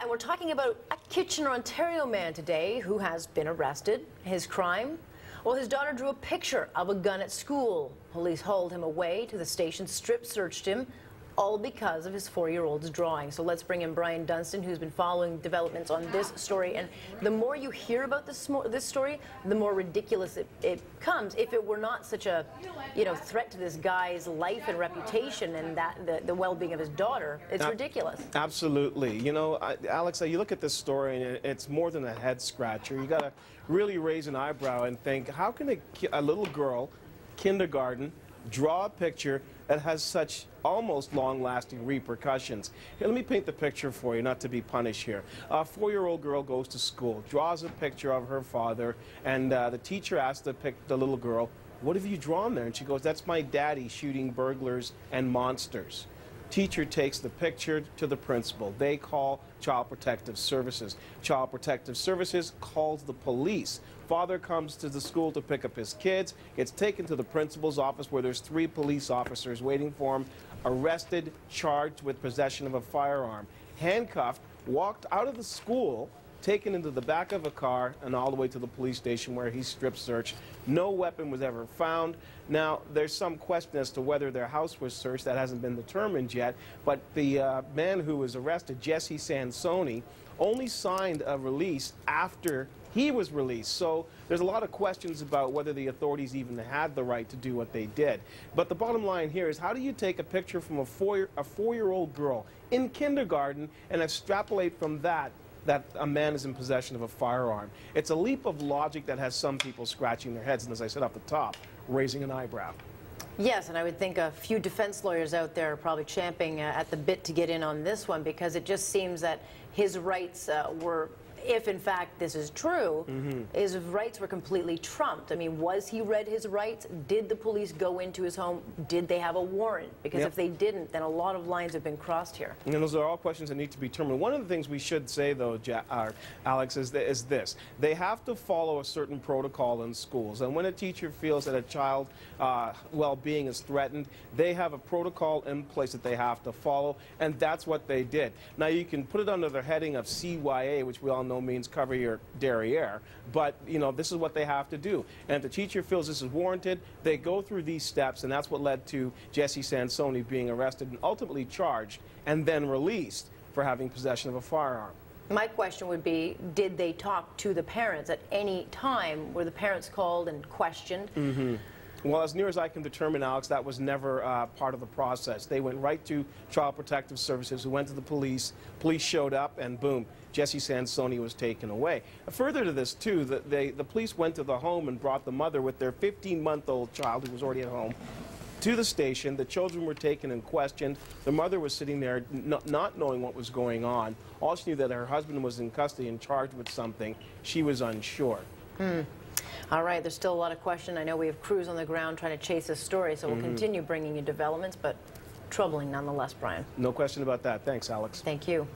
And we're talking about a Kitchener, Ontario man today who has been arrested. His crime? Well, his daughter drew a picture of a gun at school. Police hauled him away to the station, strip searched him, all because of his 4-year-old's drawing. So let's bring in Brian Dunstan, who's been following developments on this story. And the more you hear about this story, the more ridiculous it comes. If it were not such a, threat to this guy's life and reputation and the well-being of his daughter, it's ridiculous. Absolutely. You know, Alex, you look at this story and it's more than a head scratcher. You got to really raise an eyebrow and think, how can a little girl, kindergarten, draw a picture that has such almost long-lasting repercussions? Here, let me paint the picture for you, not to be punished here. A 4-year-old girl goes to school, draws a picture of her father, and the teacher asks the little girl, "What have you drawn there?" And she goes, "That's my daddy shooting burglars and monsters." Teacher takes the picture to the principal. They call Child Protective Services. Child Protective Services calls the police. Father comes to the school to pick up his kids, gets taken to the principal's office where there's 3 police officers waiting for him, arrested, charged with possession of a firearm, handcuffed, walked out of the school, taken into the back of a car and all the way to the police station where he's strip searched. No weapon was ever found. Now, there's some question as to whether their house was searched. That hasn't been determined yet. But the man who was arrested, Jessie Sansone, only signed a release after he was released. So there's a lot of questions about whether the authorities even had the right to do what they did. But the bottom line here is, how do you take a picture from a 4-year-old girl in kindergarten and extrapolate from that a man is in possession of a firearm? It's a leap of logic that has some people scratching their heads, and as I said up the top, raising an eyebrow. Yes, and I would think a few defense lawyers out there are probably champing at the bit to get in on this one, because it just seems that his rights were, if in fact this is true, his rights were completely trumped. I mean, was he read his rights? Did the police go into his home? Did they have a warrant? Because if they didn't, then a lot of lines have been crossed here. And those are all questions that need to be determined. One of the things we should say, though, Alex, is this. They have to follow a certain protocol in schools. And when a teacher feels that a child's well-being is threatened, they have a protocol in place that they have to follow, and that's what they did. Now, you can put it under the heading of CYA, which we all know means cover your derriere, but this is what they have to do. And if the teacher feels this is warranted, they go through these steps, and that's what led to Jessie Sansone being arrested and ultimately charged and then released for having possession of a firearm. My question would be, did they talk to the parents at any time? Were the parents called and questioned? Well, as near as I can determine, Alex, that was never part of the process. They went right to Child Protective Services, who went to the police. Police showed up, and boom, Jessie Sansone was taken away. Further to this, too, the police went to the home and brought the mother with their 15-month-old child, who was already at home, to the station. The children were taken and questioned. The mother was sitting there not knowing what was going on. All she knew that her husband was in custody and charged with something. She was unsure. All right, there's still a lot of questions. I know we have crews on the ground trying to chase this story, so we'll continue bringing you developments, but troubling nonetheless, Brian. No question about that. Thanks, Alex. Thank you.